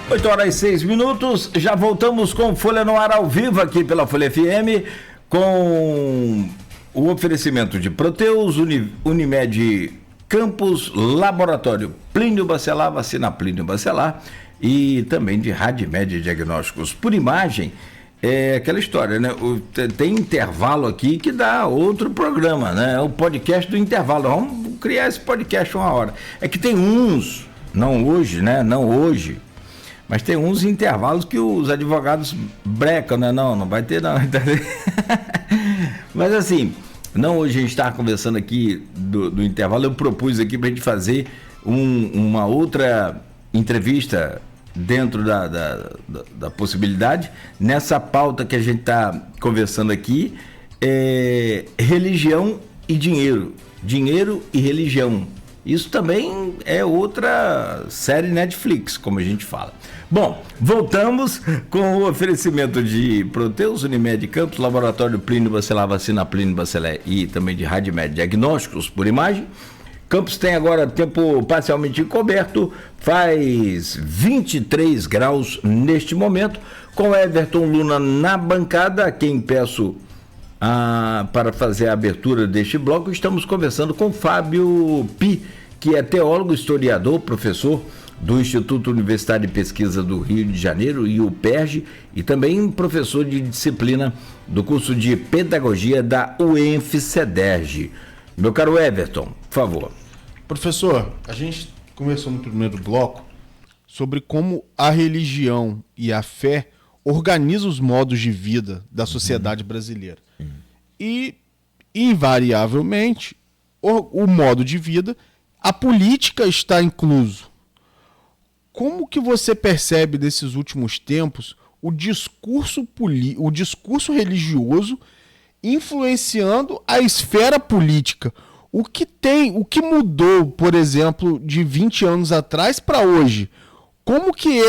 8h06, já voltamos com Folha no Ar ao vivo aqui pela Folha FM, com o oferecimento de Proteus, Unimed Campos, Laboratório Plínio Bacelar, vacina Plínio Bacelar, e também de Radimed Diagnósticos por Imagem. É aquela história, né? Tem intervalo aqui que dá outro programa, né? O podcast do intervalo. Vamos criar esse podcast uma hora. É que tem uns, não hoje, né? Não hoje, mas tem uns intervalos que os advogados brecam, né? Não vai ter não. Mas assim, não hoje a gente está conversando aqui do intervalo, eu propus aqui para a gente fazer uma outra entrevista dentro da possibilidade, nessa pauta que a gente está conversando aqui, religião e dinheiro e religião. Isso também é outra série Netflix, como a gente fala. Bom, voltamos com o oferecimento de Proteus, Unimed Campos, Laboratório Plínio Bacelar, vacina Plínio Bacelar e também de Radimed Diagnósticos por Imagem. Campos tem agora tempo parcialmente encoberto, faz 23 graus neste momento, com Everton Luna na bancada, a quem peço para fazer a abertura deste bloco. Estamos conversando com Fábio Pi, que é teólogo, historiador, professor do Instituto Universitário de Pesquisa do Rio de Janeiro, e o UPERJ, e também professor de disciplina do curso de Pedagogia da UENF-CEDERJ. Meu caro Everton, por favor. Professor, a gente conversou no primeiro bloco sobre como a religião e a fé organizam os modos de vida da sociedade brasileira. E, invariavelmente, o modo de vida, a política está incluso. Como que você percebe nesses últimos tempos o discurso religioso influenciando a esfera política? O que mudou, por exemplo, de 20 anos atrás para hoje? Como que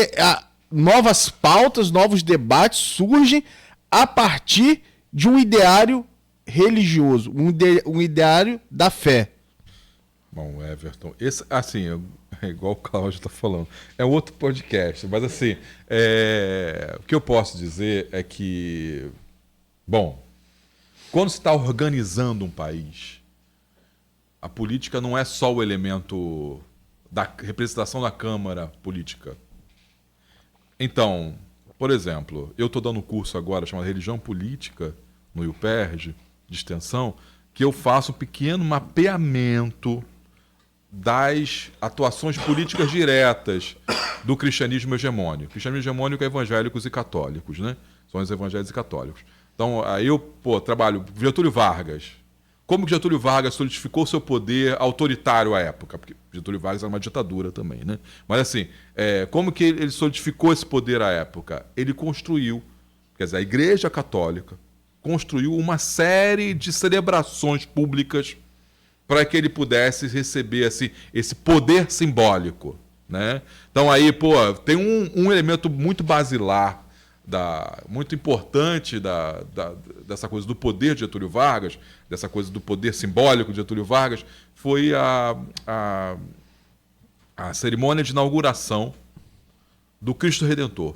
novas pautas, novos debates surgem a partir de um ideário religioso, um ideário da fé? Bom, Everton, esse, assim, é igual o Cláudio está falando, é outro podcast, mas assim, o que eu posso dizer é que, bom, quando se está organizando um país, a política não é só o elemento da representação da Câmara política. Então, por exemplo, eu estou dando um curso agora chamado Religião Política, no UPERJ, de extensão, que eu faço um pequeno mapeamento das atuações políticas diretas do cristianismo hegemônico. O cristianismo hegemônico é evangélicos e católicos, né? São os evangélicos e católicos. Então, aí eu trabalho Getúlio Vargas. Como que Getúlio Vargas solidificou seu poder autoritário à época? Porque Getúlio Vargas era uma ditadura também, né? Mas assim, como que ele solidificou esse poder à época? Ele construiu, quer dizer, a Igreja Católica construiu uma série de celebrações públicas para que ele pudesse receber assim, esse poder simbólico, né? Então aí, tem um elemento muito basilar, muito importante dessa coisa do poder de Getúlio Vargas, dessa coisa do poder simbólico de Getúlio Vargas, foi a cerimônia de inauguração do Cristo Redentor,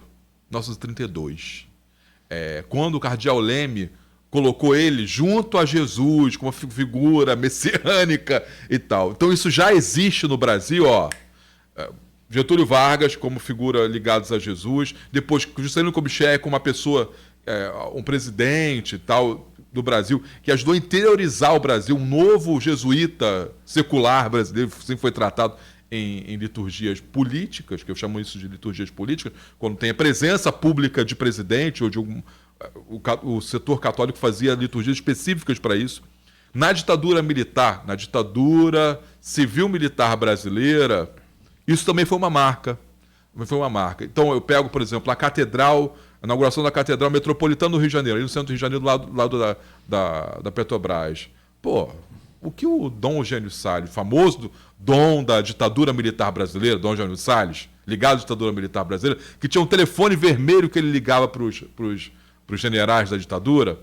1932. Quando o cardeal Leme colocou ele junto a Jesus como uma figura messiânica e tal. Então isso já existe no Brasil, Getúlio Vargas como figura ligados a Jesus, depois Juscelino Kubitschek como uma pessoa, um presidente e tal do Brasil, que ajudou a interiorizar o Brasil, um novo jesuíta secular brasileiro, sempre foi tratado em liturgias políticas, que eu chamo isso de liturgias políticas, quando tem a presença pública de presidente ou de o setor católico fazia liturgias específicas para isso. Na ditadura militar, na ditadura civil-militar brasileira, isso também foi uma marca. Então eu pego, por exemplo, a inauguração da Catedral Metropolitana do Rio de Janeiro, aí no centro do Rio de Janeiro, do lado da Petrobras. O que o Dom Eugênio Salles, famoso dom da ditadura militar brasileira, Dom Eugênio Salles, ligado à ditadura militar brasileira, que tinha um telefone vermelho que ele ligava para os generais da ditadura,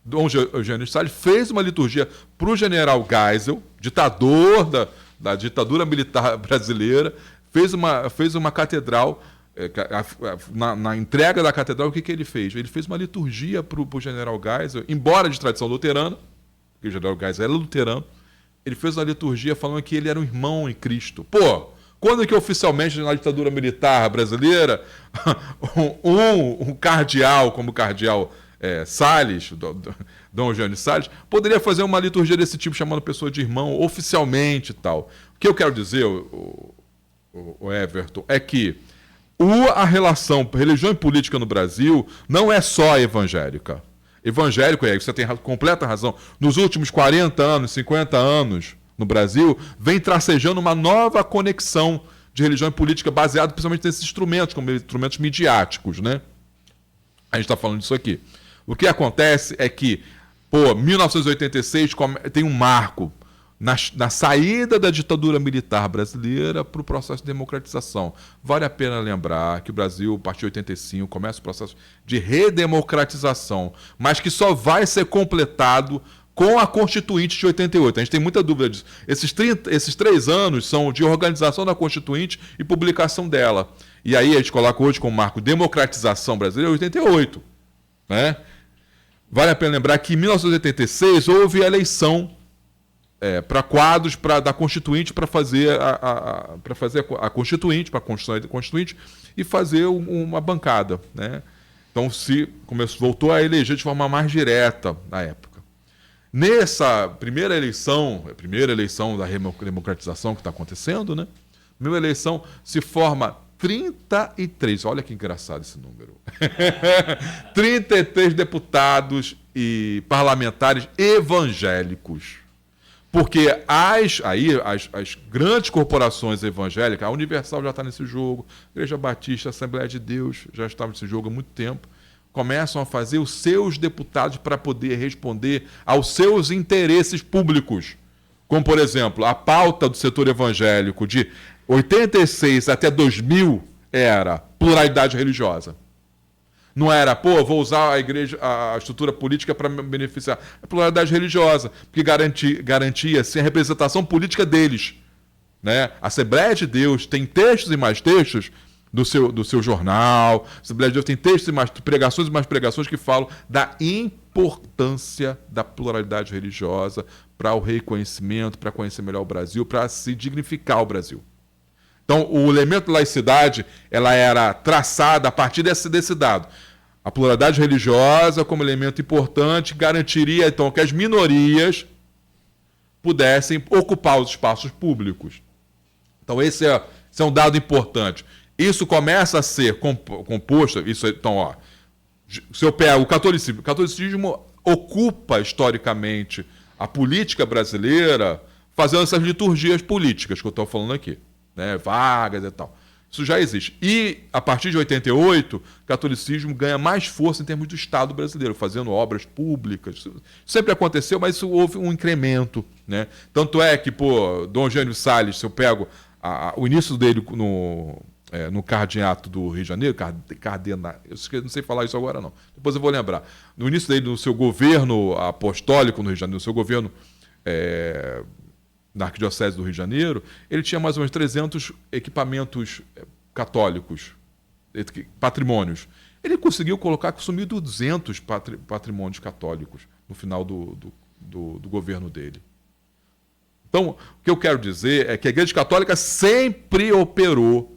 Dom Eugênio Salles fez uma liturgia para o general Geisel, ditador da ditadura militar brasileira, fez uma catedral na entrega da catedral, o que ele fez? Ele fez uma liturgia para o general Geisel, embora de tradição luterana, porque o general Geisel era luterano, ele fez uma liturgia falando que ele era um irmão em Cristo. Pô, quando que oficialmente na ditadura militar brasileira, um cardeal, como o cardeal Salles, Dom Eugênio Salles, poderia fazer uma liturgia desse tipo, chamando a pessoa de irmão, oficialmente e tal. O que eu quero dizer, o Everton, é que a relação religião e política no Brasil não é só evangélica. Evangélico, você tem completa razão, nos últimos 40 anos, 50 anos no Brasil, vem tracejando uma nova conexão de religião e política baseada principalmente nesses instrumentos, como instrumentos midiáticos, né? A gente está falando disso aqui. O que acontece é que, 1986 tem um marco na saída da ditadura militar brasileira para o processo de democratização. Vale a pena lembrar que o Brasil, a partir de 85, começa o processo de redemocratização, mas que só vai ser completado com a Constituinte de 88. A gente tem muita dúvida disso. Esses 3 anos são de organização da Constituinte e publicação dela. E aí a gente coloca hoje como marco democratização brasileira 88. Né? Vale a pena lembrar que em 1986 houve a eleição para quadros da Constituinte para fazer a Constituinte, para a Constituição da Constituinte e fazer uma bancada. Né? Então voltou a eleger de forma mais direta na época. Nessa primeira eleição da democratização que está acontecendo, né? Primeira eleição se forma 33, olha que engraçado esse número, 33 deputados e parlamentares evangélicos. Porque as grandes corporações evangélicas, a Universal já está nesse jogo, a Igreja Batista, a Assembleia de Deus já estava nesse jogo há muito tempo, começam a fazer os seus deputados para poder responder aos seus interesses públicos. Como, por exemplo, a pauta do setor evangélico de 86 até 2000 era pluralidade religiosa. Não era, vou usar a estrutura política para me beneficiar. É pluralidade religiosa, porque garantia assim, a representação política deles. Né? A Assembleia de Deus tem textos e mais textos do seu jornal, a Assembleia de Deus tem textos e mais pregações que falam da importância da pluralidade religiosa para o reconhecimento, para conhecer melhor o Brasil, para se dignificar o Brasil. Então, o elemento da laicidade ela era traçada a partir desse dado. A pluralidade religiosa, como elemento importante, garantiria então que as minorias pudessem ocupar os espaços públicos. Então, esse é um dado importante. Isso começa a ser composto. Então, se eu pego o catolicismo ocupa historicamente a política brasileira fazendo essas liturgias políticas que eu estou falando aqui. Né, vagas e tal. Isso já existe. E, a partir de 88, o catolicismo ganha mais força em termos do Estado brasileiro, fazendo obras públicas. Isso sempre aconteceu, mas isso houve um incremento. Né? Tanto é que, Dom Eugênio Salles, se eu pego o início dele no cardeanato do Rio de Janeiro, eu não sei falar isso agora não, depois eu vou lembrar. No início dele, no seu governo apostólico no Rio de Janeiro, no seu governo na Arquidiocese do Rio de Janeiro, ele tinha mais ou menos 300 equipamentos católicos, patrimônios. Ele conseguiu consumir 200 patrimônios católicos no final do governo dele. Então, o que eu quero dizer é que a Igreja Católica sempre operou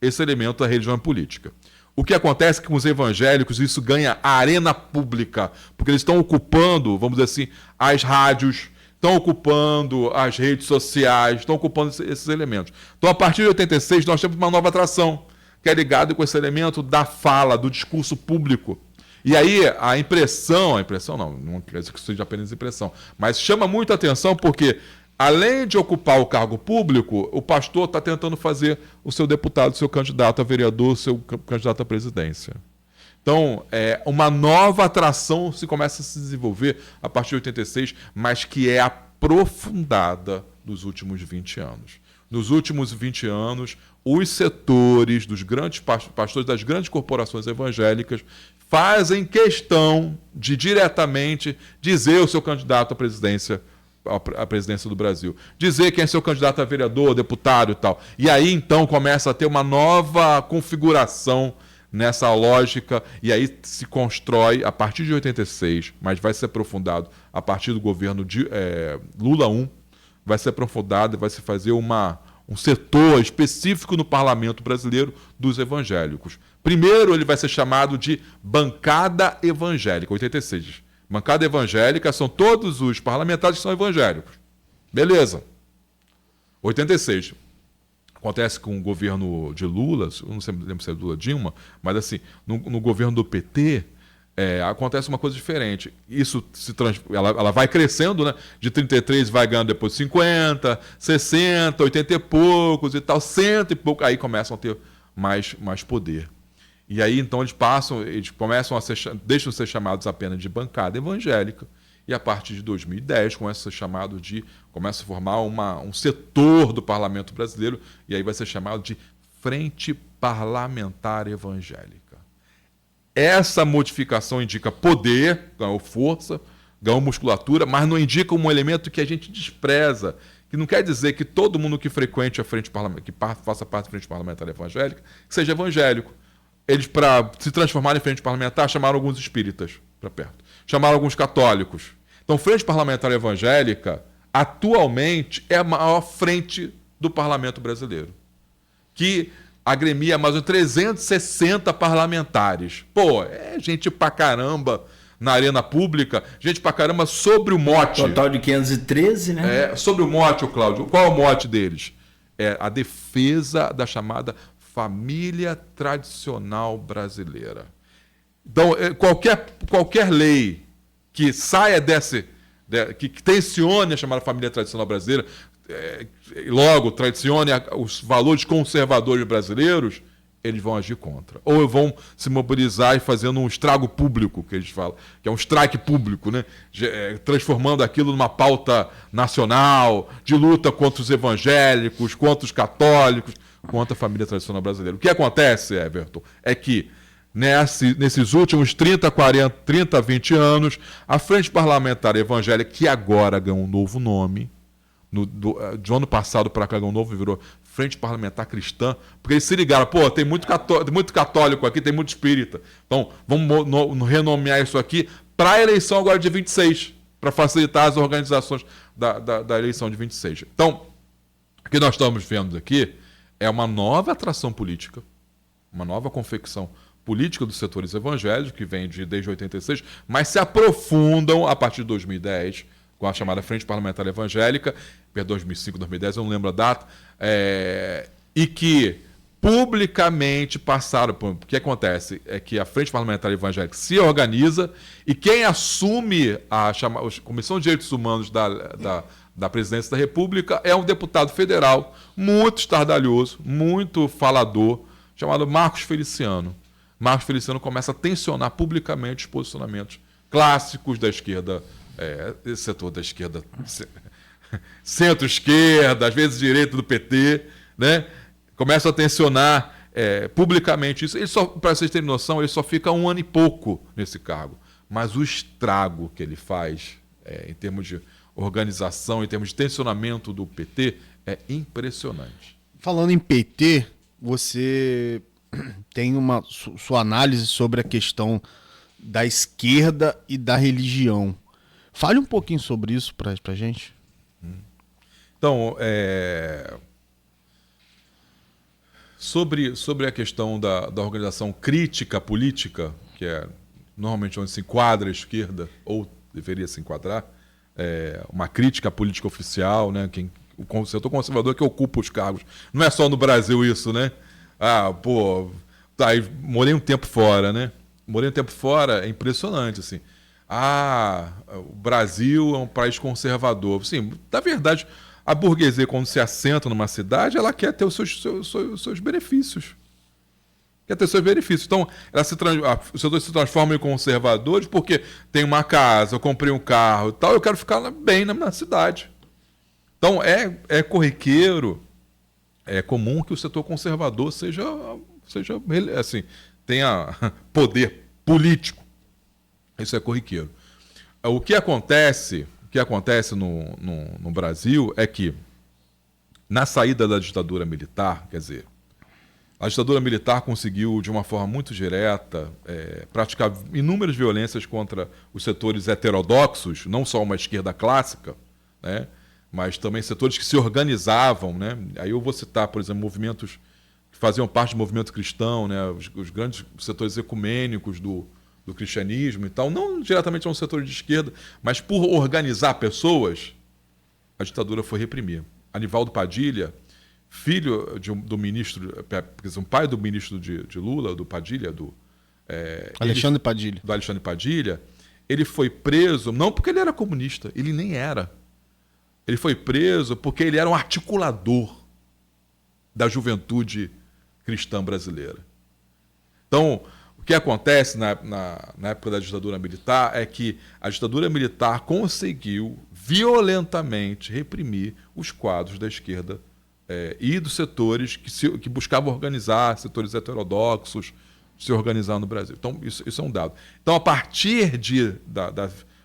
esse elemento da religião política. O que acontece é que com os evangélicos isso ganha a arena pública, porque eles estão ocupando, vamos dizer assim, as rádios, estão ocupando as redes sociais, estão ocupando esses elementos. Então, a partir de 86, nós temos uma nova atração, que é ligada com esse elemento da fala, do discurso público. E aí, a impressão não quer dizer que isso seja apenas impressão, mas chama muito a atenção porque, além de ocupar o cargo público, o pastor está tentando fazer o seu deputado, o seu candidato a vereador, o seu candidato à presidência. Então, uma nova atração começa a se desenvolver a partir de 86, mas que é aprofundada nos últimos 20 anos. Nos últimos 20 anos, os setores dos grandes pastores das grandes corporações evangélicas fazem questão de diretamente dizer ao seu candidato à presidência à presidência do Brasil. Dizer quem é seu candidato a vereador, deputado e tal. E aí, então, começa a ter uma nova configuração nessa lógica, e aí se constrói, a partir de 86, mas vai ser aprofundado a partir do governo de Lula I, vai ser aprofundado e vai se fazer um setor específico no parlamento brasileiro dos evangélicos. Primeiro, ele vai ser chamado de bancada evangélica, 86. Bancada evangélica são todos os parlamentares que são evangélicos. Beleza. 86. Acontece com o governo de Lula, eu não sei, lembro se é Lula Dilma, mas assim, no governo do PT, acontece uma coisa diferente. Isso ela vai crescendo, né? De 33 vai ganhando depois 50, 60, 80 e poucos e tal, 100 e pouco, aí começam a ter mais poder. E aí, então, eles começam a deixam de ser chamados apenas de bancada evangélica, e a partir de 2010 começa a formar um setor do parlamento brasileiro, e aí vai ser chamado de Frente Parlamentar Evangélica. Essa modificação indica poder, ganhou força, ganhou musculatura, mas não indica um elemento que a gente despreza, que não quer dizer que todo mundo que frequente a frente parlamentar, que faça parte da Frente Parlamentar Evangélica, seja evangélico. Eles, para se transformarem em frente parlamentar, chamaram alguns espíritas para perto. Chamaram alguns católicos. Então, Frente Parlamentar Evangélica, atualmente, é a maior frente do parlamento brasileiro, que agremia mais de 360 parlamentares. Pô, é gente pra caramba na arena pública, gente pra caramba sobre o mote. Total de 513, né? Sobre o mote, Cláudio. Qual é o mote deles? É a defesa da chamada família tradicional brasileira. Então, qualquer lei que saia que tensione a chamada família tradicional brasileira, logo traicione os valores conservadores brasileiros, eles vão agir contra. Ou vão se mobilizar e fazendo um estrago público, que eles falam, que é um strike público, né? Transformando aquilo numa pauta nacional, de luta contra os evangélicos, contra os católicos, contra a família tradicional brasileira. O que acontece, Everton, é que nesses últimos 30, 20 anos, a Frente Parlamentar Evangélica, que agora ganhou um novo nome, do ano passado para cá ganhou um novo, virou Frente Parlamentar Cristã, porque eles se ligaram, tem muito católico aqui, tem muito espírita. Então, vamos renomear isso aqui para a eleição agora de 26, para facilitar as organizações da eleição de 26. Então, o que nós estamos vendo aqui é uma nova atração política, uma nova confecção política dos setores evangélicos, que vem desde 86, mas se aprofundam a partir de 2010, com a chamada Frente Parlamentar Evangélica, 2005, 2010, eu não lembro a data, e que publicamente passaram por... O que acontece é que a Frente Parlamentar Evangélica se organiza e quem assume a Comissão de Direitos Humanos da Presidência da República é um deputado federal muito estardalhoso, muito falador, chamado Marcos Feliciano. Marcos Feliciano começa a tensionar publicamente os posicionamentos clássicos da esquerda, esse setor da esquerda, centro-esquerda, às vezes direita do PT, né? Começa a tensionar publicamente isso. Para vocês terem noção, ele só fica 1 ano e pouco nesse cargo. Mas o estrago que ele faz, em termos de organização, em termos de tensionamento do PT, é impressionante. Falando em PT, você tem sua análise sobre a questão da esquerda e da religião. Fale um pouquinho sobre isso para a gente. Então, sobre a questão da organização crítica política, que é normalmente onde se enquadra a esquerda, ou deveria se enquadrar, uma crítica política oficial, né? O setor conservador que ocupa os cargos. Não é só no Brasil isso, né? Morei um tempo fora, né? Morei um tempo fora, é impressionante, assim. O Brasil é um país conservador. Sim, na verdade, a burguesia, quando se assenta numa cidade, ela quer ter os seus benefícios. Quer ter seus benefícios. Então, os setores se transformam em conservadores porque tem uma casa, eu comprei um carro e tal, eu quero ficar bem na cidade. Então, é corriqueiro, é comum que o setor conservador seja assim, tenha poder político. Isso é corriqueiro. O que acontece que acontece no Brasil é que, na saída da ditadura militar, quer dizer, a ditadura militar conseguiu, de uma forma muito direta, praticar inúmeras violências contra os setores heterodoxos, não só uma esquerda clássica, né, mas também setores que se organizavam, né? Aí eu vou citar, por exemplo, movimentos que faziam parte do movimento cristão, né, os grandes setores ecumênicos do cristianismo e tal, não diretamente um setor de esquerda, mas por organizar pessoas, a ditadura foi reprimir. Anivaldo Padilha, filho do ministro, um pai do ministro de Lula, do Padilha, Alexandre Padilha. Do Alexandre Padilha, ele foi preso, não porque ele era comunista, ele nem era. Ele foi preso porque ele era um articulador da juventude cristã brasileira. Então, o que acontece na época da ditadura militar é que a ditadura militar conseguiu violentamente reprimir os quadros da esquerda e dos setores que buscavam organizar, setores heterodoxos, se organizar no Brasil. Então, isso é um dado. Então, a partir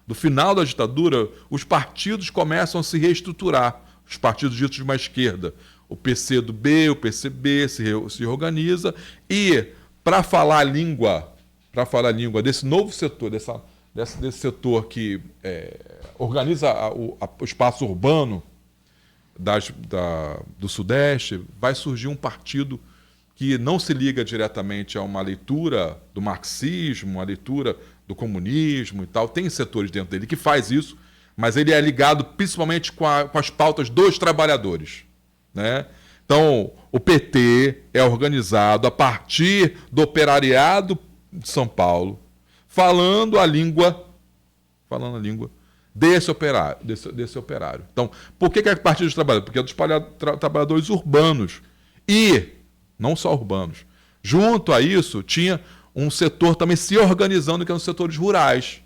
do final da ditadura, os partidos começam a se reestruturar, os partidos ditos de uma esquerda. O PCdoB, o PCB se organiza e, para falar a língua desse novo setor, desse setor que organiza o espaço urbano do Sudeste, vai surgir um partido que não se liga diretamente a uma leitura do marxismo, uma leitura do comunismo e tal. Tem setores dentro dele que faz isso, mas ele é ligado principalmente com as pautas dos trabalhadores, né? Então, o PT é organizado a partir do operariado de São Paulo, falando a língua desse operário. Então, por que é a partir dos trabalhadores? Porque é dos trabalhadores urbanos. E, não só urbanos, junto a isso, tinha um setor também se organizando, que eram os setores rurais.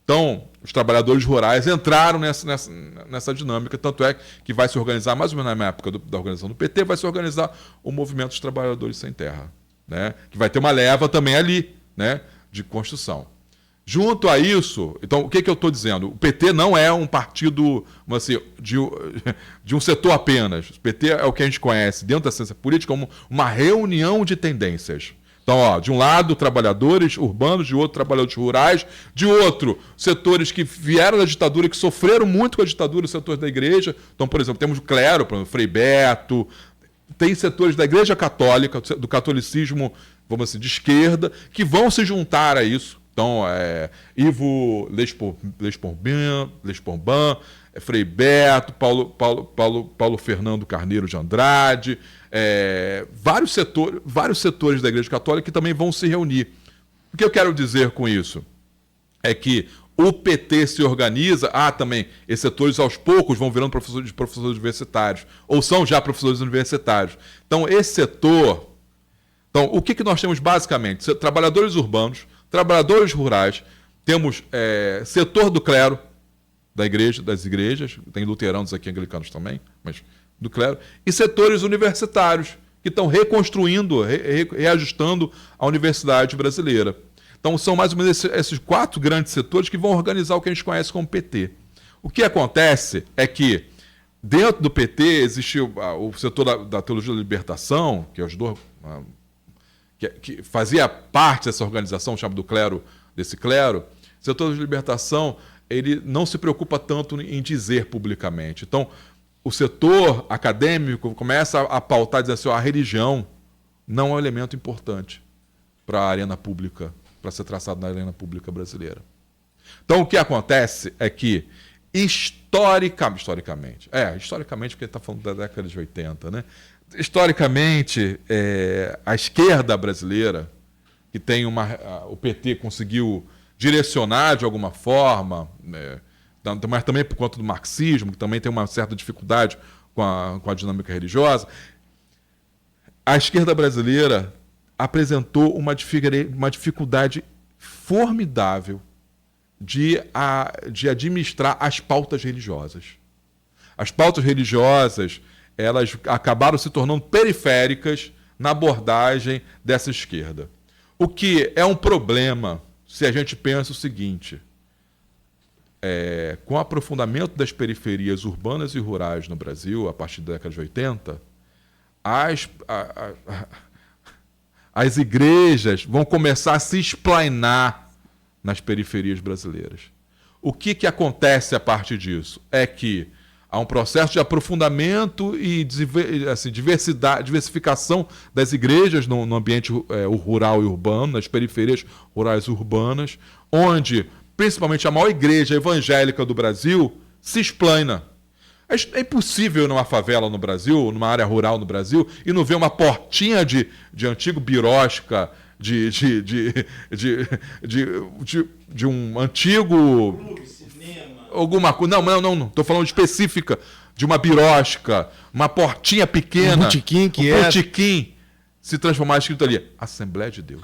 Então, os trabalhadores rurais entraram nessa dinâmica, tanto é que vai se organizar, mais ou menos na época da organização do PT, vai se organizar o movimento dos trabalhadores sem terra, né? Que vai ter uma leva também ali, né, de construção. Junto a isso, então, o que eu estou dizendo? O PT não é um partido assim, de um setor apenas. O PT é o que a gente conhece dentro da ciência política como uma reunião de tendências. Então, de um lado, trabalhadores urbanos, de outro, trabalhadores rurais, de outro, setores que vieram da ditadura, que sofreram muito com a ditadura, os setores da igreja. Então, por exemplo, temos o clero, por exemplo, Frei Beto, tem setores da igreja católica, do catolicismo, vamos dizer, de esquerda, que vão se juntar a isso. Então, Ivo Lesporbin, Frei Beto, Paulo Fernando Carneiro de Andrade, vários setores da Igreja Católica que também vão se reunir. O que eu quero dizer com isso? É que o PT se organiza, também, esses setores aos poucos vão virando professores universitários, ou são já professores universitários. Então, esse setor... Então, o que nós temos basicamente? Trabalhadores urbanos, trabalhadores rurais, temos setor do clero, das igrejas, tem luteranos aqui, anglicanos também, mas do clero, e setores universitários, que estão reconstruindo, reajustando a universidade brasileira. Então, são mais ou menos esses 4 grandes setores que vão organizar o que a gente conhece como PT. O que acontece é que, dentro do PT, existe o setor da teologia da libertação, que ajudou... que fazia parte dessa organização, chamada do clero, desse clero. O setor de libertação, ele não se preocupa tanto em dizer publicamente. Então, o setor acadêmico começa a pautar, dizer assim, a religião não é um elemento importante para a arena pública, para ser traçado na arena pública brasileira. Então, o que acontece é que, historicamente, porque está falando da década de 80, né? Historicamente, a esquerda brasileira, que tem o PT conseguiu direcionar de alguma forma, mas também por conta do marxismo, que também tem uma certa dificuldade com a dinâmica religiosa, a esquerda brasileira apresentou uma dificuldade formidável de administrar as pautas religiosas. As pautas religiosas, elas acabaram se tornando periféricas na abordagem dessa esquerda. O que é um problema se a gente pensa o seguinte: com o aprofundamento das periferias urbanas e rurais no Brasil, a partir da década de 80, as igrejas vão começar a se esplainar nas periferias brasileiras. O que acontece a partir disso? É que há um processo de aprofundamento e assim, diversificação das igrejas no ambiente rural e urbano, nas periferias rurais e urbanas, onde, principalmente, a maior igreja evangélica do Brasil se esplaina. É impossível numa favela no Brasil, numa área rural no Brasil, e não ver uma portinha de antigo birosca, de um antigo... Clube, cinema. Alguma coisa. Não. Estou falando específica de uma birosca, uma portinha pequena. Um botequim se transformar escrito ali. Assembleia de Deus.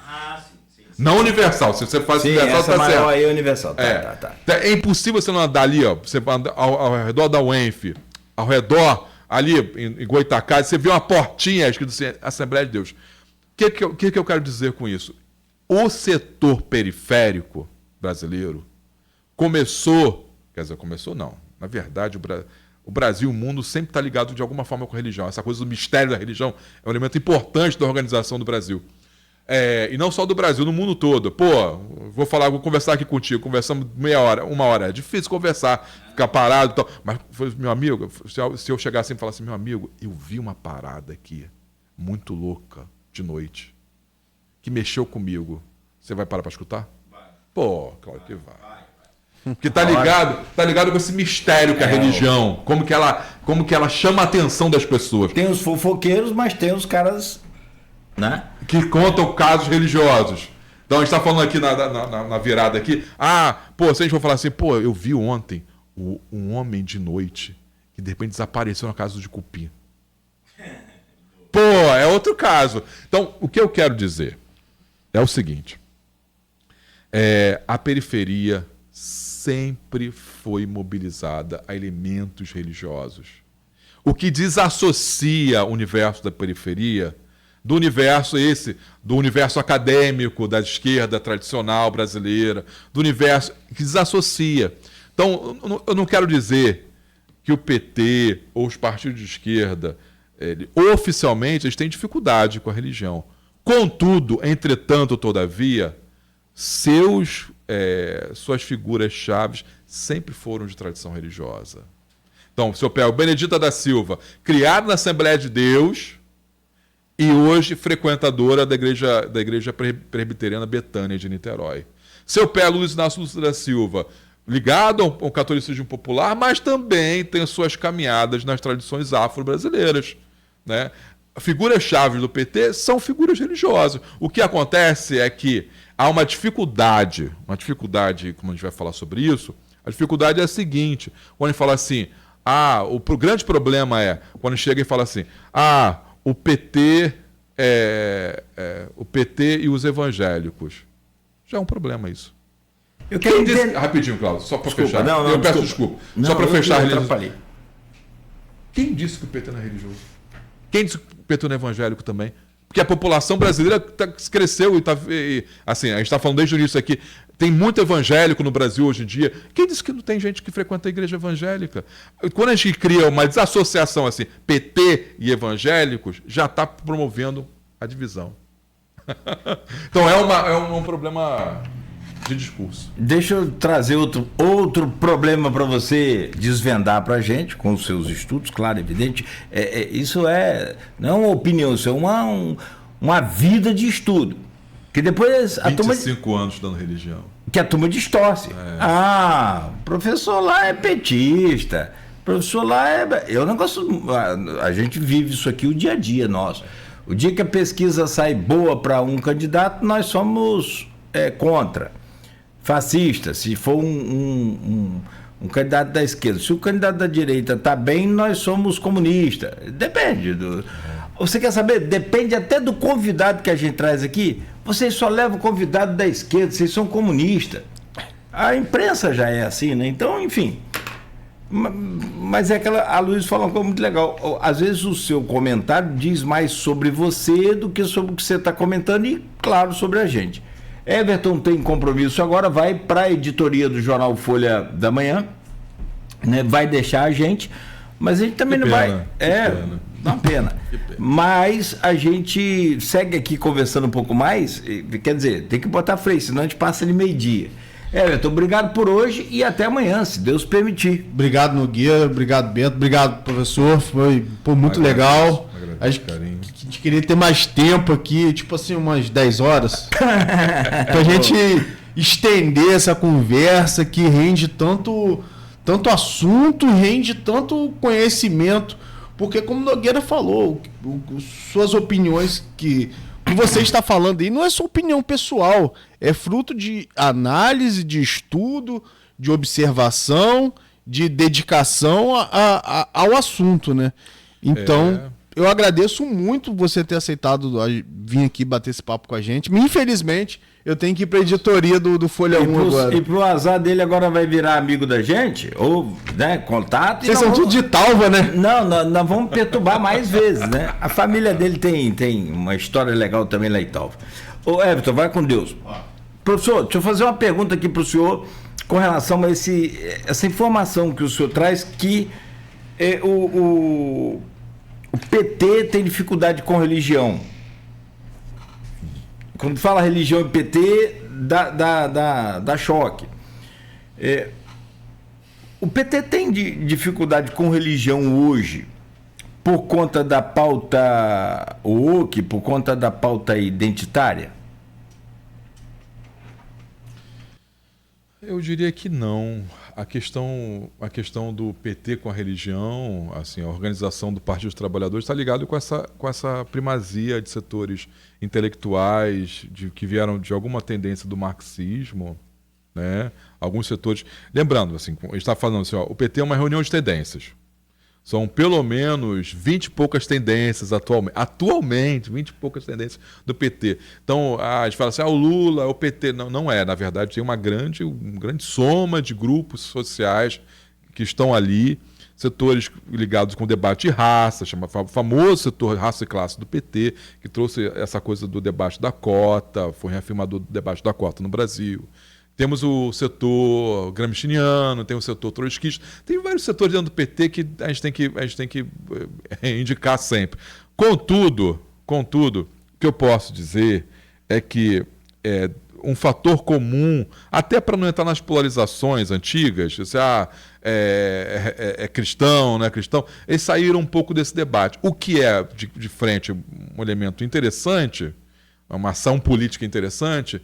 Sim. Não universal. Se você faz universal, essa tá certo. Aí é universal. Tá. É impossível você não andar ali, ó. Você anda ao redor da UENF, ao redor ali em Goitacazes, você vê uma portinha escrito assim, Assembleia de Deus. O que eu quero dizer com isso? O setor periférico brasileiro começou não. Na verdade, o Brasil, o mundo sempre está ligado de alguma forma com a religião. Essa coisa do mistério da religião é um elemento importante da organização do Brasil. E não só do Brasil, no mundo todo. Vou conversar aqui contigo, conversamos meia hora, uma hora. É difícil conversar, ficar parado e tal. Mas, meu amigo, se eu chegar assim e falar assim, meu amigo, eu vi uma parada aqui, muito louca, de noite, que mexeu comigo. Você vai parar para escutar? Vai. Claro que vai. Porque tá ligado com esse mistério que é a religião, como que ela chama a atenção das pessoas. Tem os fofoqueiros, mas tem os caras, né? Que contam casos religiosos. Então a gente tá falando aqui na virada aqui, se a gente for falar assim, eu vi ontem um homem de noite que de repente desapareceu na casa de Cupim. É outro caso. Então, o que eu quero dizer é o seguinte, a periferia sempre foi mobilizada a elementos religiosos. O que desassocia o universo da periferia do universo acadêmico da esquerda tradicional brasileira, do universo que desassocia. Então, eu não quero dizer que o PT ou os partidos de esquerda, oficialmente, eles têm dificuldade com a religião. Contudo, entretanto, todavia, suas figuras chaves sempre foram de tradição religiosa. Então, se eu pego Benedita da Silva, criada na Assembleia de Deus e hoje frequentadora da igreja presbiteriana Betânia de Niterói. Se eu pego Luiz Inácio Lúcio da Silva, ligado ao catolicismo popular, mas também tem suas caminhadas nas tradições afro-brasileiras, né? Figuras-chave do PT são figuras religiosas. O que acontece é que há uma dificuldade, como a gente vai falar sobre isso, a dificuldade é a seguinte, quando a gente fala assim, o grande problema é, quando chega e fala assim, o PT e os evangélicos. Já é um problema isso. Rapidinho, Cláudio, só para fechar. Eu peço desculpa. Só para fechar. Quem disse que o PT não é religioso? Quem disse que o PT não é evangélico também? Porque a população brasileira cresceu assim, a gente está falando desde o início aqui, tem muito evangélico no Brasil hoje em dia. Quem disse que não tem gente que frequenta a igreja evangélica? Quando a gente cria uma desassociação assim, PT e evangélicos, já está promovendo a divisão. Então é um problema de discurso. Deixa eu trazer outro problema para você desvendar para a gente, com os seus estudos, claro, evidente. Isso não é uma opinião, isso é uma vida de estudo. Que depois 25 anos estudando religião. Que a turma distorce. O professor lá é petista, o professor lá eu não gosto. A gente vive isso aqui o dia a dia nosso. O dia que a pesquisa sai boa para um candidato, nós somos contra. Fascista, se for um candidato da esquerda. Se o candidato da direita está bem, nós somos comunistas. Depende. Você quer saber? Depende até do convidado que a gente traz aqui. Vocês só levam o convidado da esquerda, vocês são comunistas. A imprensa já é assim, né? Então, enfim. Mas a Luiz falou uma coisa muito legal. Às vezes o seu comentário diz mais sobre você do que sobre o que você está comentando e, claro, sobre a gente. Everton tem compromisso agora, vai para a editoria do jornal Folha da Manhã, né? Vai deixar a gente, mas a gente também não vai. Dá uma pena. Mas a gente segue aqui conversando um pouco mais, quer dizer, tem que botar freio, senão a gente passa de meio-dia. Everton, obrigado por hoje e até amanhã, se Deus permitir. Obrigado, Nogueira, obrigado, Bento, obrigado, professor, foi muito legal. A gente queria ter mais tempo aqui, tipo assim, umas 10 horas, pra gente estender essa conversa que rende tanto assunto, rende tanto conhecimento, porque como Nogueira falou, suas opiniões que você está falando aí não é sua opinião pessoal, é fruto de análise, de estudo, de observação, de dedicação ao assunto, né? Então, eu agradeço muito você ter aceitado vir aqui bater esse papo com a gente. Infelizmente, eu tenho que ir para a editoria do Folha 1 agora. E pro azar dele agora vai virar amigo da gente, ou, né, contato. Vocês são tudo de Talva, né? Não, nós vamos perturbar mais vezes, né? A família dele tem uma história legal também lá em Talva. Ô Everton, vai com Deus. Professor, deixa eu fazer uma pergunta aqui pro senhor com relação a essa informação que o senhor traz, que o PT tem dificuldade com religião. Quando fala religião e PT, dá choque. O PT tem dificuldade com religião hoje por conta da pauta woke, por conta da pauta identitária? Eu diria que não. A questão do PT com a religião, assim, a organização do Partido dos Trabalhadores está ligado com essa primazia de setores intelectuais que vieram de alguma tendência do marxismo, né? Alguns setores. Lembrando, assim, a gente está falando assim, o PT é uma reunião de tendências. São pelo menos 20 e poucas tendências atualmente 20 e poucas tendências do PT. Então, a gente fala assim, o Lula, o PT. Não é. Na verdade, tem uma grande soma de grupos sociais que estão ali, setores ligados com o debate de raça, chama o famoso setor raça e classe do PT, que trouxe essa coisa do debate da cota, foi reafirmador do debate da cota no Brasil. Temos o setor gramsciano, tem o setor trotskista, tem vários setores dentro do PT que a gente tem que indicar sempre. Contudo, o que eu posso dizer é que um fator comum, até para não entrar nas polarizações antigas, se é cristão, não é cristão, eles saíram um pouco desse debate. O que é, de frente, um elemento interessante, uma ação política interessante,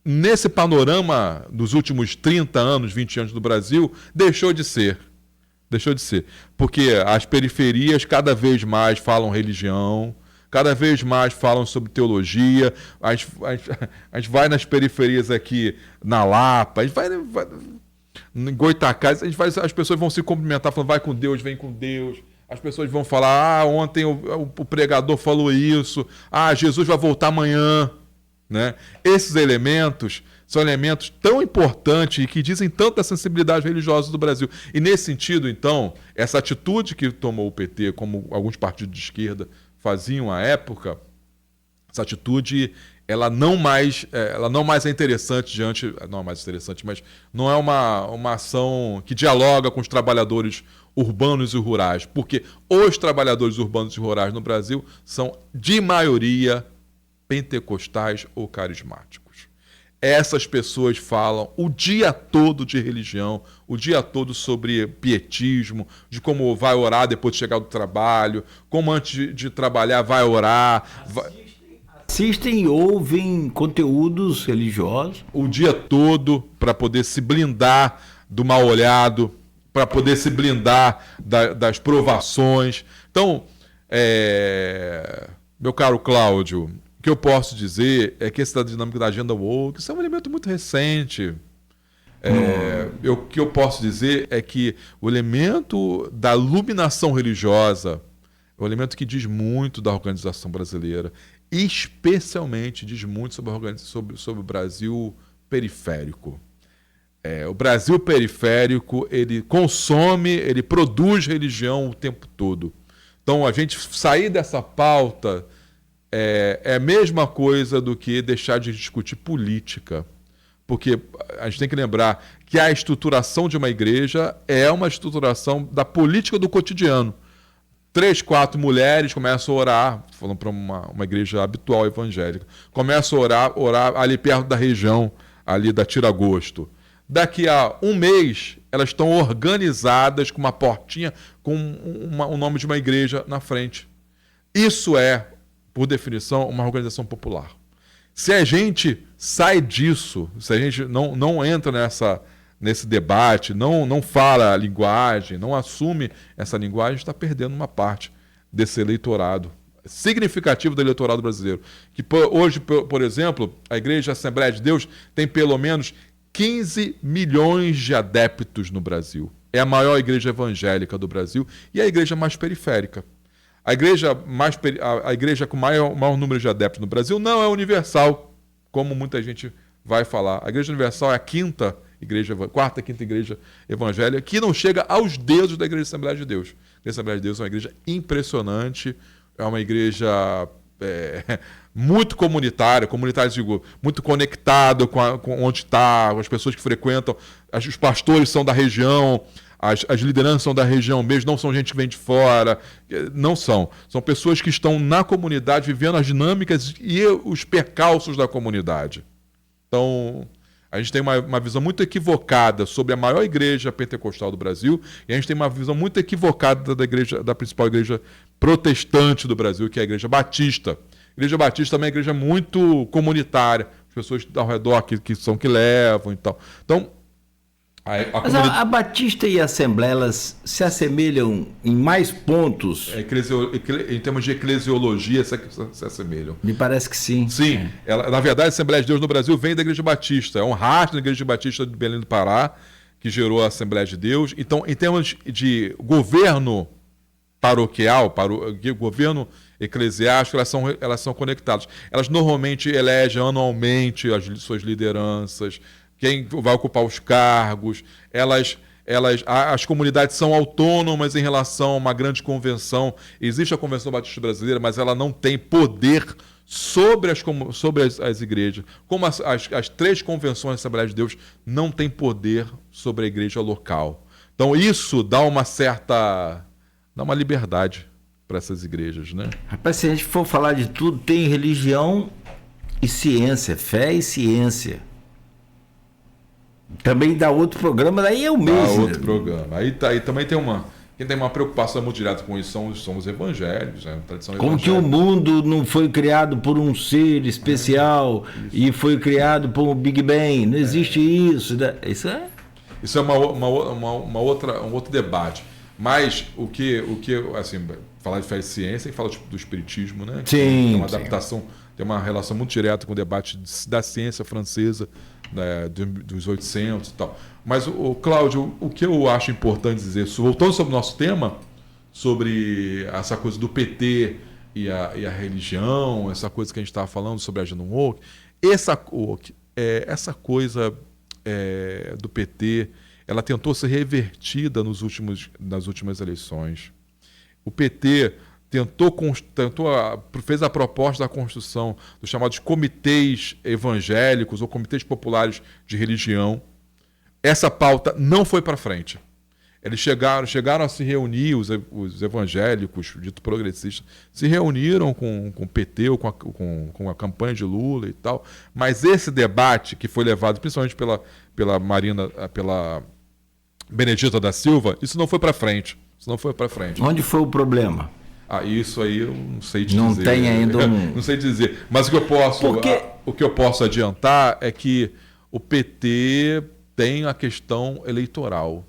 nesse panorama dos últimos 30 anos, 20 anos do Brasil, deixou de ser. Porque as periferias cada vez mais falam religião, cada vez mais falam sobre teologia. A gente vai nas periferias aqui, na Lapa, a gente vai em Goitacazes, as pessoas vão se cumprimentar falando, vai com Deus, vem com Deus. As pessoas vão falar, ontem o pregador falou isso, Jesus vai voltar amanhã. Né? Esses elementos são elementos tão importantes e que dizem tanto da sensibilidade religiosa do Brasil. E nesse sentido, então, essa atitude que tomou o PT, como alguns partidos de esquerda faziam à época, essa atitude ela não mais é interessante mas não é uma ação que dialoga com os trabalhadores urbanos e rurais, porque os trabalhadores urbanos e rurais no Brasil são, de maioria, pentecostais ou carismáticos. Essas pessoas falam o dia todo de religião, o dia todo sobre pietismo, de como vai orar depois de chegar do trabalho, como antes de trabalhar vai orar. Assistem e ouvem conteúdos religiosos. O dia todo para poder se blindar do mal-olhado, para poder se blindar das provações. Então, meu caro Cláudio, o que eu posso dizer é que essa dinâmica da agenda woke, isso é um elemento muito recente. O que eu posso dizer é que o elemento da iluminação religiosa é um elemento que diz muito da organização brasileira, especialmente diz muito sobre o Brasil periférico. O Brasil periférico, ele consome, ele produz religião o tempo todo. Então, a gente sair dessa pauta é a mesma coisa do que deixar de discutir política. Porque a gente tem que lembrar que a estruturação de uma igreja é uma estruturação da política do cotidiano. 3, 4 mulheres começam a orar, falando para uma igreja habitual evangélica, começam a orar ali perto da região, ali da Tiragosto. Daqui a um mês, elas estão organizadas com uma portinha com o nome de uma igreja na frente. Isso é, por definição, uma organização popular. Se a gente sai disso, se a gente não entra nesse debate, não fala a linguagem, não assume essa linguagem, está perdendo uma parte desse eleitorado significativo do eleitorado brasileiro. Que hoje, por exemplo, a Igreja Assembleia de Deus tem pelo menos 15 milhões de adeptos no Brasil. É a maior igreja evangélica do Brasil e a igreja mais periférica. A igreja com maior número de adeptos no Brasil não é universal, como muita gente vai falar. A Igreja Universal é a quarta, quinta igreja evangélica, que não chega aos dedos da Igreja Assembleia de Deus. A Igreja Assembleia de Deus é uma igreja impressionante, é uma igreja muito comunitária, digo, muito conectada com onde está, com as pessoas que frequentam, os pastores são da região, as lideranças são da região mesmo, não são gente que vem de fora, não são. São pessoas que estão na comunidade, vivendo as dinâmicas e os percalços da comunidade. Então, a gente tem uma visão muito equivocada sobre a maior igreja pentecostal do Brasil e a gente tem uma visão muito equivocada da principal igreja protestante do Brasil, que é a Igreja Batista. A Igreja Batista também é uma igreja muito comunitária, as pessoas ao redor que levam e tal. Então, Mas a Batista e a Assembleia, elas se assemelham em mais pontos? Em termos de eclesiologia, se assemelham. Me parece que sim. Sim. Na verdade, a Assembleia de Deus no Brasil vem da Igreja Batista. É um rastro da Igreja Batista de Belém do Pará, que gerou a Assembleia de Deus. Então, em termos de governo paroquial, governo eclesiástico, elas são conectadas. Elas normalmente elegem anualmente as suas lideranças, quem vai ocupar os cargos, as comunidades são autônomas em relação a uma grande convenção. Existe a Convenção Batista Brasileira, mas ela não tem poder sobre as igrejas. Como as 3 convenções da Assembleia de Deus não têm poder sobre a igreja local. Então isso dá uma liberdade para essas igrejas, né? Rapaz, se a gente for falar de tudo, tem religião e ciência, fé e ciência. Também dá outro programa, daí é o mesmo. Dá outro programa. Aí também quem tem uma preocupação muito direta com isso são os evangélicos, né? Tradição Como evangélica. que o mundo não foi criado por um ser especial e foi criado por um Big Bang. Não existe isso. Né? Isso é um outro debate. Mas o que assim, falar de fé e ciência e falar do espiritismo, né? Sim. Tem uma adaptação, tem uma relação muito direta com o debate da ciência francesa, né, dos 800 e tal. Mas, Cláudio, o que eu acho importante dizer, voltando sobre o nosso tema, sobre essa coisa do PT e a religião, essa coisa que a gente estava falando sobre a agenda woke, essa coisa do PT, ela tentou ser revertida nas últimas eleições. O PT fez a proposta da construção dos chamados comitês evangélicos ou comitês populares de religião. Essa pauta não foi para frente. Eles chegaram a se reunir, os evangélicos, dito progressistas, se reuniram com o PT ou com a campanha de Lula e tal, mas esse debate que foi levado principalmente pela Benedita da Silva, isso não foi para frente. Onde foi o problema? Isso aí eu não sei dizer. Não tem ainda Não sei dizer. Mas o que eu posso adiantar é que o PT tem a questão eleitoral.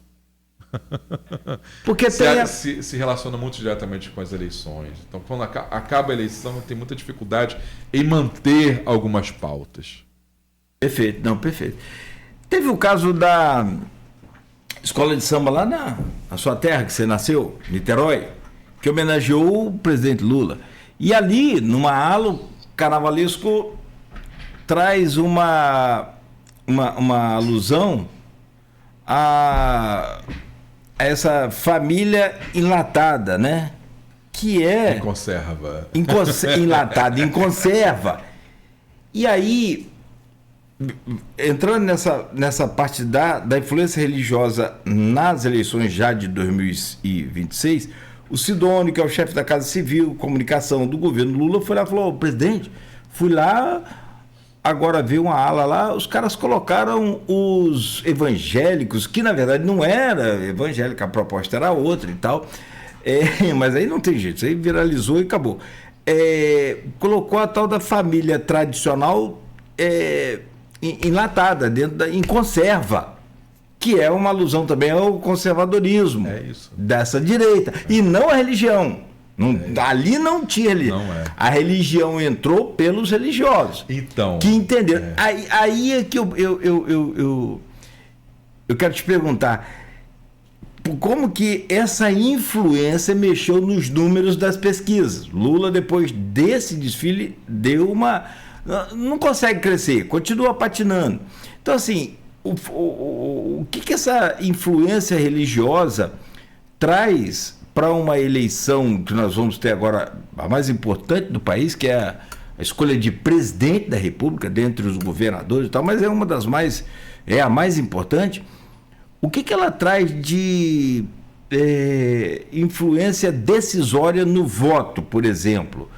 Porque se relaciona muito diretamente com as eleições. Então, quando acaba a eleição, tem muita dificuldade em manter algumas pautas. Perfeito, perfeito. Teve o caso da escola de samba lá na sua terra, que você nasceu, Niterói, que homenageou o presidente Lula. E ali, numa ala, o carnavalesco traz uma alusão a essa família enlatada, né? que é... Em conserva. Enlatado, em conserva. E aí, entrando nessa parte da influência religiosa nas eleições já de 2026, o Sidônio, que é o chefe da Casa Civil, comunicação do governo Lula, foi lá e falou: presidente, fui lá, agora veio uma ala lá, os caras colocaram os evangélicos, que na verdade não era evangélica, a proposta era outra e tal, mas aí não tem jeito, isso aí viralizou e acabou. Colocou a tal da família tradicional enlatada, em conserva, que é uma alusão também ao conservadorismo dessa direita, e não a religião. Ali não tinha religião. Não é. A religião entrou pelos religiosos. Então. Que entenderam. Aí é que eu quero te perguntar. Como que essa influência mexeu nos números das pesquisas? Lula, depois desse desfile, deu uma... Não consegue crescer, continua patinando. Então, assim, o que essa influência religiosa traz para uma eleição que nós vamos ter agora, a mais importante do país, que é a escolha de presidente da República, dentre os governadores e tal, mas é uma das mais... é a mais importante. O que ela traz de influência decisória no voto, por exemplo,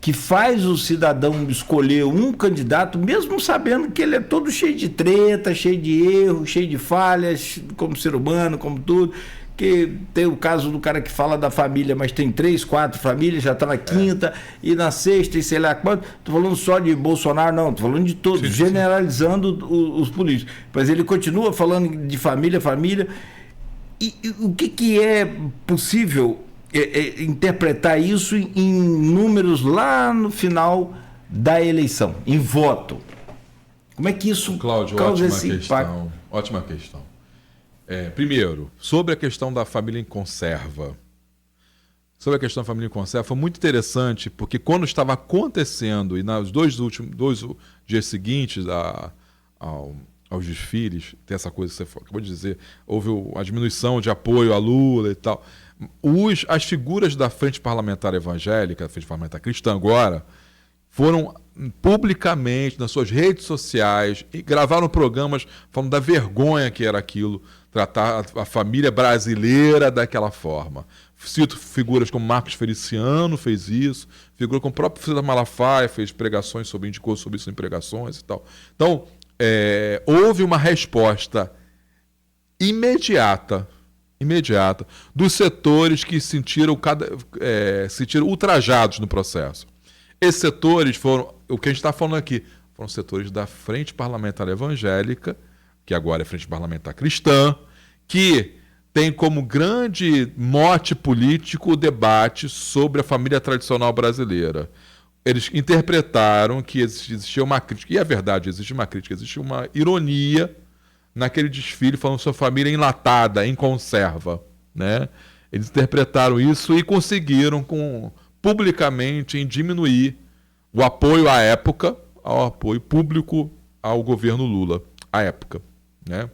que faz o cidadão escolher um candidato, mesmo sabendo que ele é todo cheio de treta, cheio de erros, cheio de falhas, como ser humano, como tudo, que tem o caso do cara que fala da família, mas tem 3, 4 famílias, já está na quinta, e na sexta, e sei lá quanto. Estou falando só de Bolsonaro, não, estou falando de todos, generalizando os políticos. Mas ele continua falando de família. E o que é possível interpretar isso em números lá no final da eleição, em voto? Como é que isso Cláudio, causa ótima esse questão, impacto? ótima questão. Primeiro, sobre a questão da família em conserva. Sobre a questão da família em conserva, foi muito interessante, porque quando estava acontecendo, e nos dois dias seguintes aos desfiles, tem essa coisa que você acabou de dizer, houve a diminuição de apoio a Lula e tal. As figuras da Frente Parlamentar Evangélica, da Frente Parlamentar Cristã agora, foram publicamente nas suas redes sociais e gravaram programas falando da vergonha que era aquilo, tratar a família brasileira daquela forma. Cito figuras como Marcos Feliciano fez isso, figura como o próprio Cida Malafaia fez pregações indicou sobre isso em pregações e tal. Então, houve uma resposta imediata dos setores que sentiram ultrajados no processo. Esses setores foram, o que a gente está falando aqui, foram setores da Frente Parlamentar Evangélica, que agora é Frente Parlamentar Cristã, que tem como grande mote político o debate sobre a família tradicional brasileira. Eles interpretaram que existia uma crítica, e é verdade, existe uma crítica, existe uma ironia naquele desfile falando sobre família enlatada, em conserva, né? Eles interpretaram isso e conseguiram publicamente em diminuir o apoio à época, ao apoio público ao governo Lula, à época, né?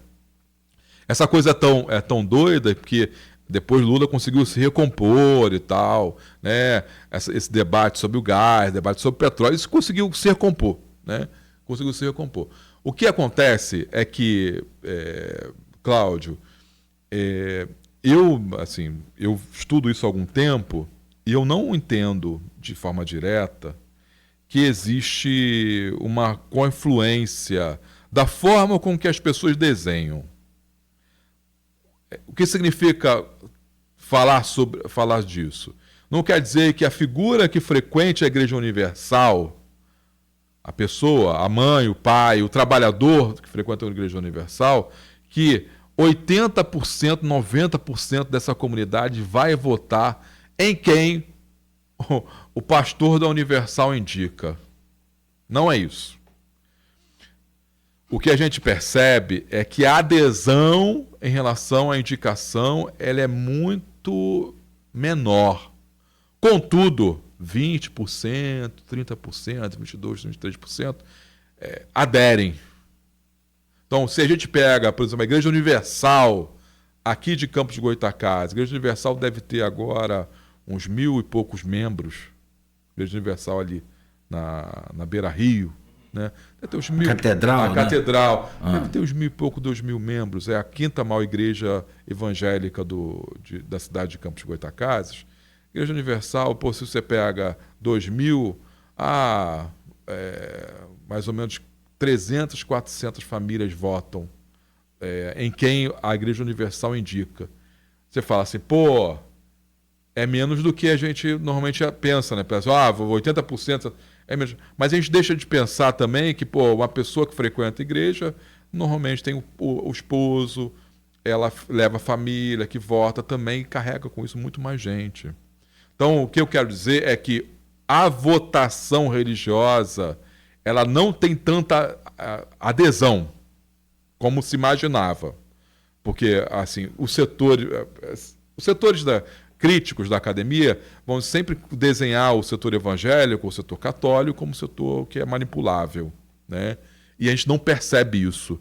Essa coisa é tão doida porque depois Lula conseguiu se recompor e tal, né? Esse debate sobre o gás, debate sobre o petróleo, isso conseguiu se recompor, né? Conseguiu se recompor. O que acontece é que, Cláudio, eu estudo isso há algum tempo e eu não entendo de forma direta que existe uma confluência da forma com que as pessoas desenham. O que significa falar disso? Não quer dizer que a figura que frequente a Igreja Universal, a pessoa, a mãe, o pai, o trabalhador que frequenta a Igreja Universal, que 80%, 90% dessa comunidade vai votar em quem o pastor da Universal indica. Não é isso. O que a gente percebe é que a adesão em relação à indicação ela é muito menor. Contudo, 20%, 30%, 22%, 23% aderem. Então, se a gente pega, por exemplo, a Igreja Universal aqui de Campos de Goytacazes, a Igreja Universal deve ter agora uns 1.000 e poucos membros, Igreja Universal ali na Beira Rio, né? Deve ter uns 1.000, Catedral, a né? Catedral, deve ter uns 1.000 e pouco, 2.000 membros. É a quinta maior igreja evangélica da cidade de Campos de Goytacazes. Igreja Universal, pô, se você pega 2.000, mais ou menos 300, 400 famílias votam em quem a Igreja Universal indica. Você fala assim, pô, é menos do que a gente normalmente pensa, né? Pensa, 80% é menos. Mas a gente deixa de pensar também que, pô, uma pessoa que frequenta a igreja, normalmente tem o esposo, ela leva a família, que vota também, e carrega com isso muito mais gente. Então, o que eu quero dizer é que a votação religiosa, ela não tem tanta adesão como se imaginava. Porque, assim, os setores críticos da academia vão sempre desenhar o setor evangélico, o setor católico, como setor que é manipulável, né? E a gente não percebe isso.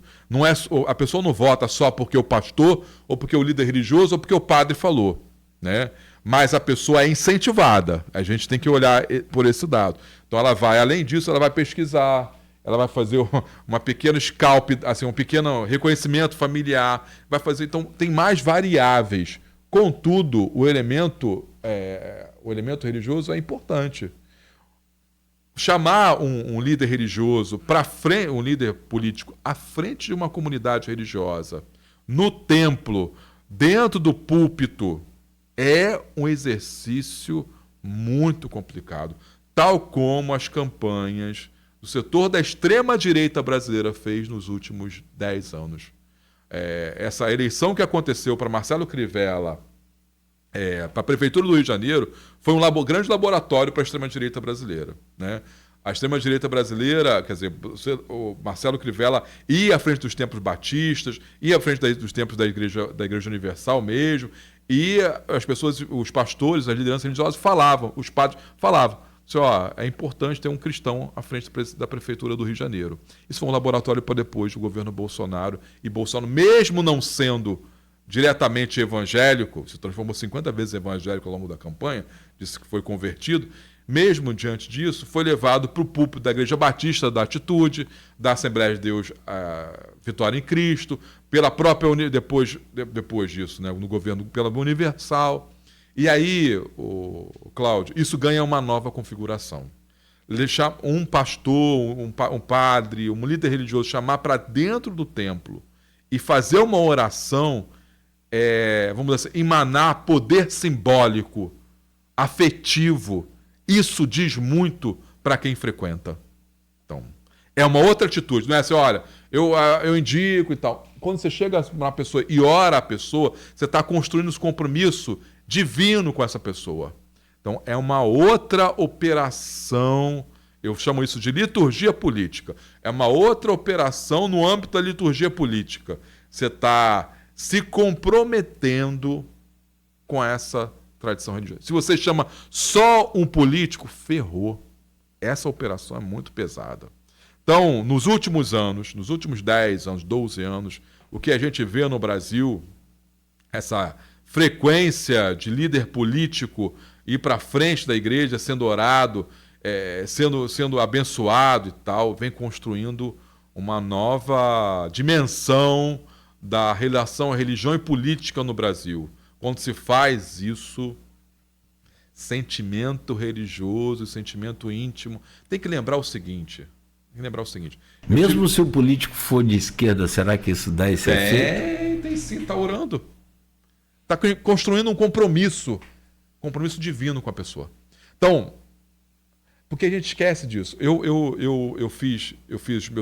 A pessoa não vota só porque o pastor, ou porque o líder religioso, ou porque o padre falou, né? Mas a pessoa é incentivada. A gente tem que olhar por esse dado. Então ela vai, além disso, ela vai pesquisar, ela vai fazer uma pequena scalp, assim, um pequeno reconhecimento familiar, vai fazer. Então tem mais variáveis. Contudo, o elemento religioso é importante. Chamar um líder religioso para frente, um líder político à frente de uma comunidade religiosa, no templo, dentro do púlpito, é um exercício muito complicado, tal como as campanhas do setor da extrema-direita brasileira fez nos últimos 10 anos. Essa eleição que aconteceu para Marcelo Crivella, para a Prefeitura do Rio de Janeiro, foi um grande laboratório para a extrema-direita brasileira, né? A extrema-direita brasileira, quer dizer, o Marcelo Crivella ia à frente dos templos batistas, ia à frente dos templos da Igreja Universal mesmo, e as pessoas, os pastores, as lideranças religiosas falavam, os padres falavam, assim, é importante ter um cristão à frente da Prefeitura do Rio de Janeiro. Isso foi um laboratório para depois do governo Bolsonaro, e Bolsonaro, mesmo não sendo diretamente evangélico, se transformou 50 vezes evangélico ao longo da campanha, disse que foi convertido, mesmo diante disso, foi levado para o púlpito da Igreja Batista da Atitude, da Assembleia de Deus Vitória em Cristo, pela própria depois disso, né, no governo pela Universal. E aí, Cláudio, isso ganha uma nova configuração. Deixar um pastor, um padre, um líder religioso chamar para dentro do templo e fazer uma oração, vamos dizer assim, emanar poder simbólico, afetivo. Isso diz muito para quem frequenta. Então, é uma outra atitude. Não é assim, olha, eu indico e tal. Quando você chega para uma pessoa e ora a pessoa, você está construindo esse compromisso divino com essa pessoa. Então, é uma outra operação, eu chamo isso de liturgia política. É uma outra operação no âmbito da liturgia política. Você está se comprometendo com essa tradição religiosa. Se você chama só um político, ferrou. Essa operação é muito pesada. Então, nos últimos 10 anos, 12 anos, o que a gente vê no Brasil, essa frequência de líder político ir para frente da igreja, sendo orado, sendo abençoado e tal, vem construindo uma nova dimensão da relação religião e política no Brasil. Quando se faz isso, sentimento religioso, sentimento íntimo, tem que lembrar o seguinte. Mesmo se o político for de esquerda, será que isso dá esse efeito? Tem sim, está orando. Está construindo um compromisso divino com a pessoa. Então, porque a gente esquece disso. Eu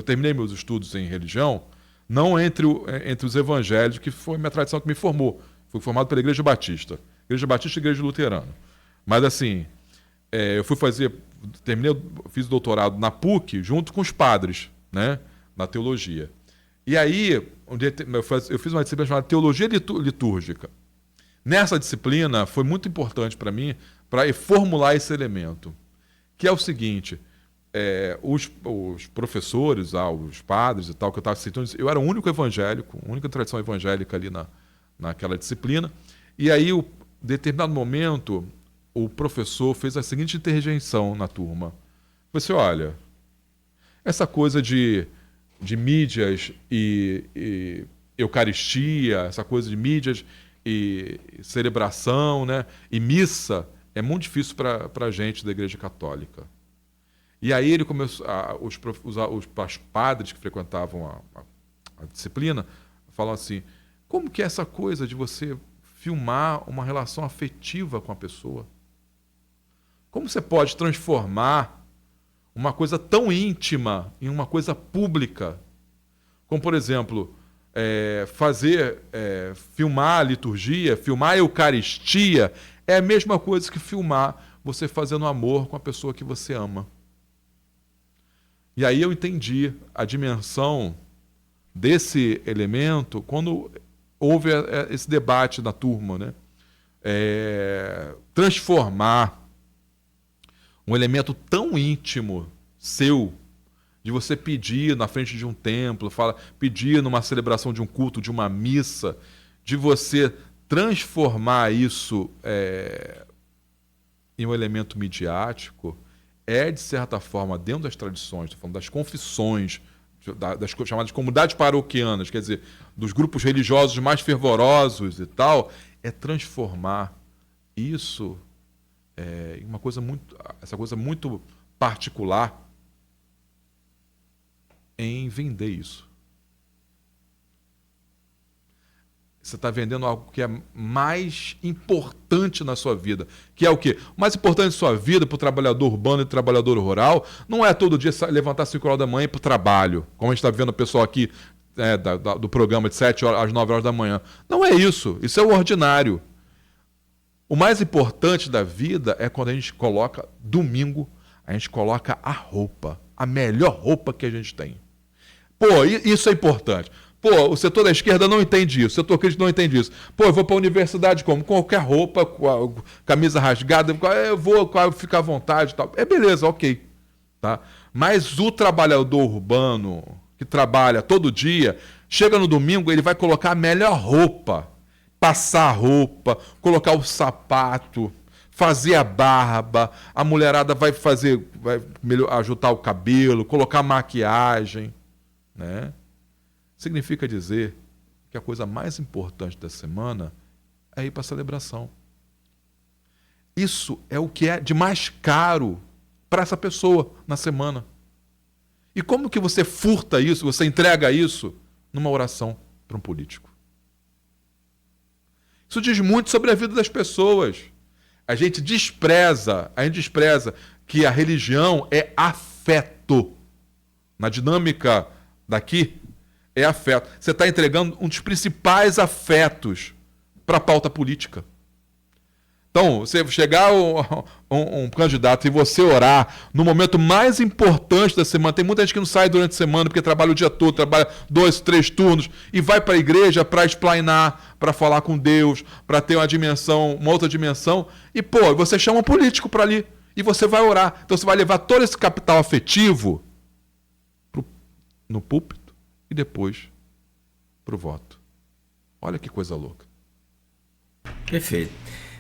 terminei meus estudos em religião, não entre os evangélicos, que foi a minha tradição que me formou. Fui formado pela Igreja Batista e Igreja Luterana. Mas assim, fiz doutorado na PUC junto com os padres, né, na teologia. E aí, eu fiz uma disciplina chamada Teologia Litúrgica. Nessa disciplina, foi muito importante para mim para formular esse elemento, que é o seguinte, os professores, os padres e tal, que eu estava citando, eu era o único evangélico, a única tradição evangélica ali naquela disciplina, e aí, em determinado momento, o professor fez a seguinte interjeição na turma. Você olha, essa coisa de mídias e eucaristia, essa coisa de mídias e celebração, né, e missa, é muito difícil para a gente da Igreja Católica. E aí ele começou, os padres que frequentavam a disciplina falam assim, como que é essa coisa de você filmar uma relação afetiva com a pessoa? Como você pode transformar uma coisa tão íntima em uma coisa pública? Como, por exemplo, filmar a liturgia, filmar a Eucaristia, é a mesma coisa que filmar você fazendo amor com a pessoa que você ama. E aí eu entendi a dimensão desse elemento quando houve esse debate na turma, né? Transformar um elemento tão íntimo seu, de você pedir na frente de um templo, pedir numa celebração de um culto, de uma missa, de você transformar isso em um elemento midiático, de certa forma, dentro das tradições, estou falando das confissões, das chamadas comunidades paroquianas, quer dizer, dos grupos religiosos mais fervorosos e tal, é transformar isso em uma coisa essa coisa muito particular, em vender isso. Você está vendendo algo que é mais importante na sua vida. Que é o quê? O mais importante na sua vida para o trabalhador urbano e trabalhador rural não é todo dia levantar às 5 horas da manhã e ir para o trabalho, como a gente está vendo o pessoal aqui do programa de 7 horas às 9 horas da manhã. Não é isso. Isso é o ordinário. O mais importante da vida é quando a gente coloca, domingo, a gente coloca a roupa, a melhor roupa que a gente tem. Pô, isso é importante. Pô, o setor da esquerda não entende isso, o setor crítico não entende isso. Pô, eu vou para a universidade como? Com qualquer roupa, com a camisa rasgada, eu vou ficar à vontade e tal. Beleza, ok. Tá? Mas o trabalhador urbano, que trabalha todo dia, chega no domingo, ele vai colocar a melhor roupa, passar a roupa, colocar o sapato, fazer a barba, a mulherada vai ajustar o cabelo, colocar maquiagem, né? Significa dizer que a coisa mais importante da semana é ir para a celebração. Isso é o que é de mais caro para essa pessoa na semana. E como que você furta isso, você entrega isso numa oração para um político? Isso diz muito sobre a vida das pessoas. A gente despreza que a religião é afeto. Na dinâmica daqui, é afeto. Você está entregando um dos principais afetos para a pauta política. Então, você chegar um candidato e você orar no momento mais importante da semana, tem muita gente que não sai durante a semana porque trabalha o dia todo, trabalha 2, 3 turnos e vai para a igreja para explainar, para falar com Deus, para ter uma outra dimensão. E, você chama um político para ali e você vai orar. Então, você vai levar todo esse capital afetivo no púlpito e depois para o voto. Olha que coisa louca. Perfeito.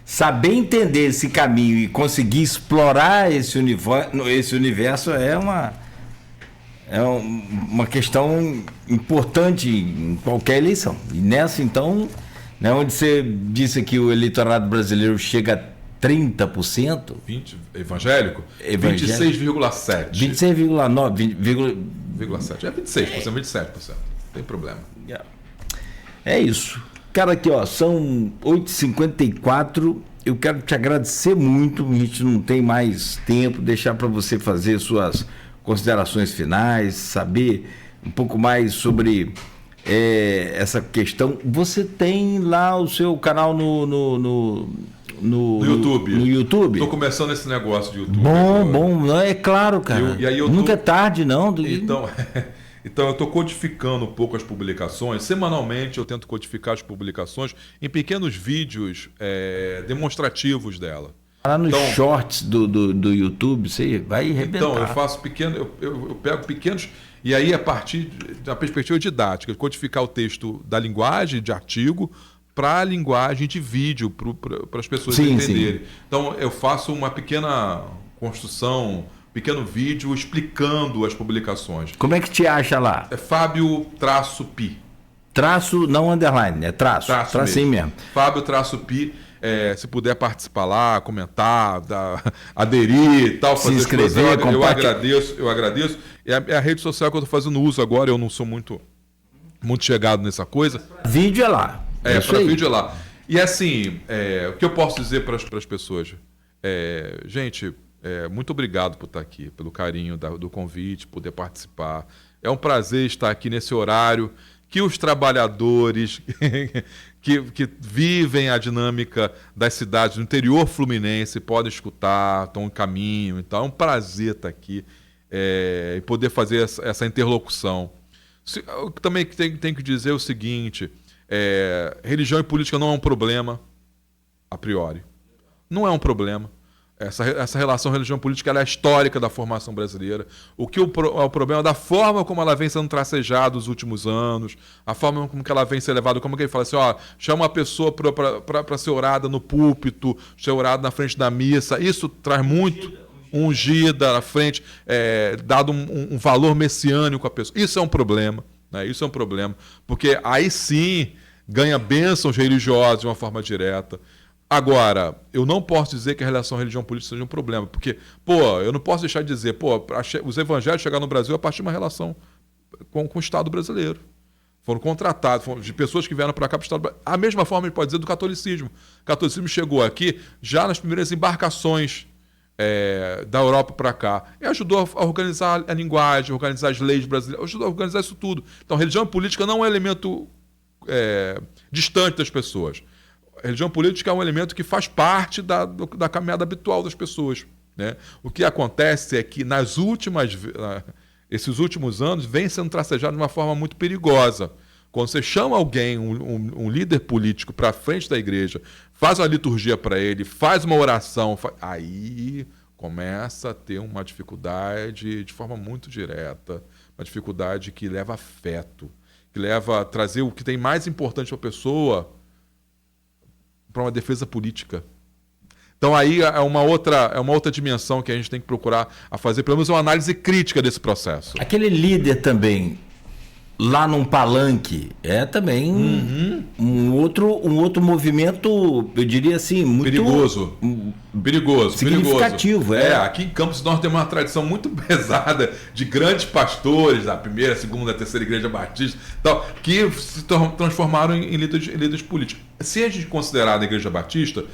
Saber entender esse caminho e conseguir explorar esse universo é uma questão importante em qualquer eleição. E nessa, então, né, onde você disse que o eleitorado brasileiro chega a 30%. Evangélico? 26,7%. 26,9%. 26%. É 26%, 27%. Não tem problema. É isso. Cara, aqui, ó, são 8h54. Eu quero te agradecer muito. A gente não tem mais tempo. Deixar para você fazer suas considerações finais, saber um pouco mais sobre essa questão. Você tem lá o seu canal no YouTube. No YouTube? Estou começando esse negócio de YouTube. Bom. É claro, cara. Nunca é tarde, não. Então eu estou codificando um pouco as publicações. Semanalmente eu tento codificar as publicações em pequenos vídeos demonstrativos dela. Lá nos shorts do YouTube, você vai arrebentar. Então, eu faço eu pego pequenos, e aí a partir da perspectiva didática, codificar o texto da linguagem de artigo para a linguagem de vídeo, para as pessoas Sim, entenderem. Então, eu faço uma pequena construção, pequeno vídeo explicando as publicações. Como é que te acha lá? É Fábio-Pi. Traço, não underline, é traço. Tracinho mesmo. Fábio-Pi. Se puder participar lá, comentar, aderir e tal, se inscrever, compartilhar. Eu agradeço. É a rede social que eu estou fazendo uso agora, eu não sou muito chegado nessa coisa. Vídeo é lá. Para vídeo é lá. E assim, o que eu posso dizer para as pessoas? Gente, muito obrigado por estar aqui, pelo carinho do convite, poder participar. É um prazer estar aqui nesse horário que os trabalhadores que vivem a dinâmica das cidades do interior fluminense podem escutar, estão em caminho. Então, é um prazer estar aqui e poder fazer essa interlocução. Eu também tenho que dizer o seguinte, religião e política não é um problema, a priori. Não é um problema. Essa relação religião-política ela é histórica da formação brasileira. O que é o problema da forma como ela vem sendo tracejada nos últimos anos, a forma como que ela vem sendo levada, como que ele fala assim, chama uma pessoa para ser orada no púlpito, ser orada na frente da missa. Isso traz muito ungida na frente, dado um valor messiânico à pessoa. Isso é um problema, né? Isso é um problema, porque aí sim ganha bênçãos religiosas de uma forma direta. Agora, eu não posso dizer que a relação religião-política seja um problema, porque, eu não posso deixar de dizer, os evangélicos chegaram no Brasil a partir de uma relação com o Estado brasileiro. Foram contratados, de pessoas que vieram para cá para o Estado brasileiro. A mesma forma a gente pode dizer do catolicismo. O catolicismo chegou aqui já nas primeiras embarcações da Europa para cá. E ajudou a organizar a linguagem, organizar as leis brasileiras, ajudou a organizar isso tudo. Então, religião e política não é um elemento distante das pessoas. A religião política é um elemento que faz parte da caminhada habitual das pessoas, né? O que acontece é que esses últimos anos vem sendo tracejado de uma forma muito perigosa. Quando você chama alguém, um líder político, para frente da igreja, faz uma liturgia para ele, faz uma oração, aí começa a ter uma dificuldade de forma muito direta, uma dificuldade que leva afeto, que leva a trazer o que tem mais importante para a pessoa para uma defesa política. Então aí é uma outra dimensão que a gente tem que procurar a fazer, pelo menos uma análise crítica desse processo. Aquele líder também, lá num palanque, também um outro movimento, eu diria assim, muito... Perigoso. Significativo, Aqui em Campos nós temos uma tradição muito pesada de grandes pastores da primeira, segunda, terceira igreja batista, tal, que se transformaram em líderes políticos. Se a gente considerar a igreja batista,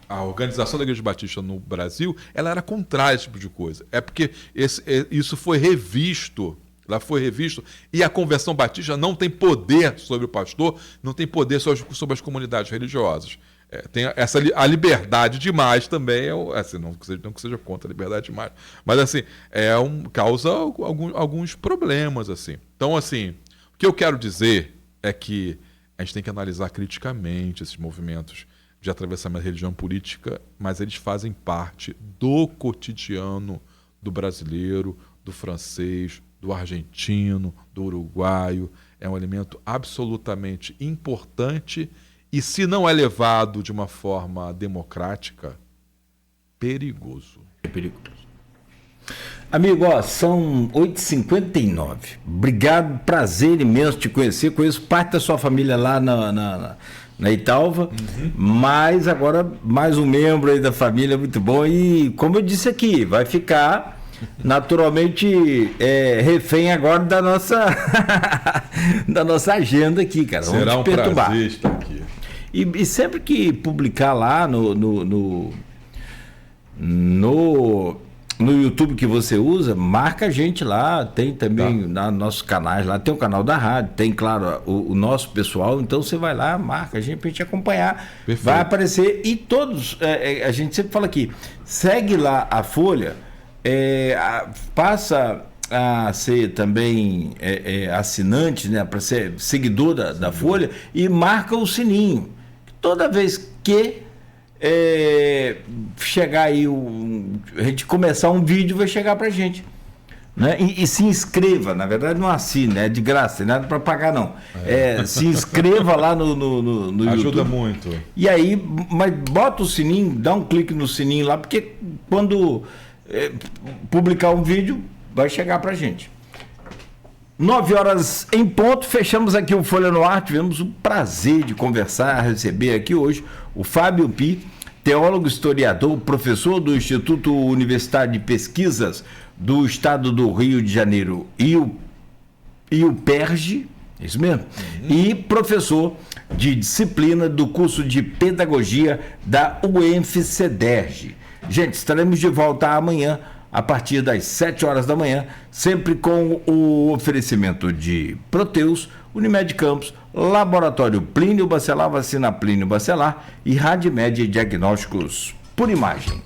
a organização da igreja batista no Brasil, ela era contrária a esse tipo de coisa. É porque isso foi revisto. Lá foi revisto, e a Convenção Batista não tem poder sobre o pastor, não tem poder sobre as comunidades religiosas. Tem a liberdade demais também, não que seja contra a liberdade demais, mas assim, causa alguns problemas. Assim. Então, assim, o que eu quero dizer é que a gente tem que analisar criticamente esses movimentos de atravessamento da religião política, mas eles fazem parte do cotidiano do brasileiro, do francês, do argentino, do uruguaio. É um elemento absolutamente importante e, se não é levado de uma forma democrática, perigoso. É perigoso. Amigo, são 8h59. Obrigado, prazer imenso te conhecer. Conheço parte da sua família lá na Italva, mas agora mais um membro aí da família, muito bom. E como eu disse aqui, vai ficar... naturalmente refém agora da nossa da nossa agenda aqui, cara. Será um prazer estar aqui. E sempre que publicar lá no YouTube que você usa, marca a gente lá, tem também nos nossos canais lá, tem o canal da rádio, tem, claro, o nosso pessoal, então você vai lá, marca a gente pra gente acompanhar. Perfeito. Vai aparecer, e todos, a gente sempre fala aqui, segue lá a Folha, passa a ser também assinante, né, para ser seguidor da Folha, e marca o sininho. Toda vez que chegar aí, a gente começar um vídeo, vai chegar pra gente. Né? E se inscreva, na verdade não assine, é de graça, tem nada para pagar não. Se inscreva lá no YouTube. Ajuda muito. E aí, mas bota o sininho, dá um clique no sininho lá, porque quando publicar um vídeo, vai chegar pra gente. 9h em ponto, fechamos aqui o Folha no Ar, tivemos o prazer de conversar, receber aqui hoje o Fábio Pi, teólogo, historiador, professor do Instituto Universitário de Pesquisas do Estado do Rio de Janeiro e o PERJ, isso mesmo, e professor de disciplina do curso de Pedagogia da UENF-CEDERJ. Gente, estaremos de volta amanhã, a partir das 7h da manhã, sempre com o oferecimento de Proteus, Unimed Campos, Laboratório Plínio Bacelar, Vacina Plínio Bacelar e Radmed Diagnósticos por Imagem.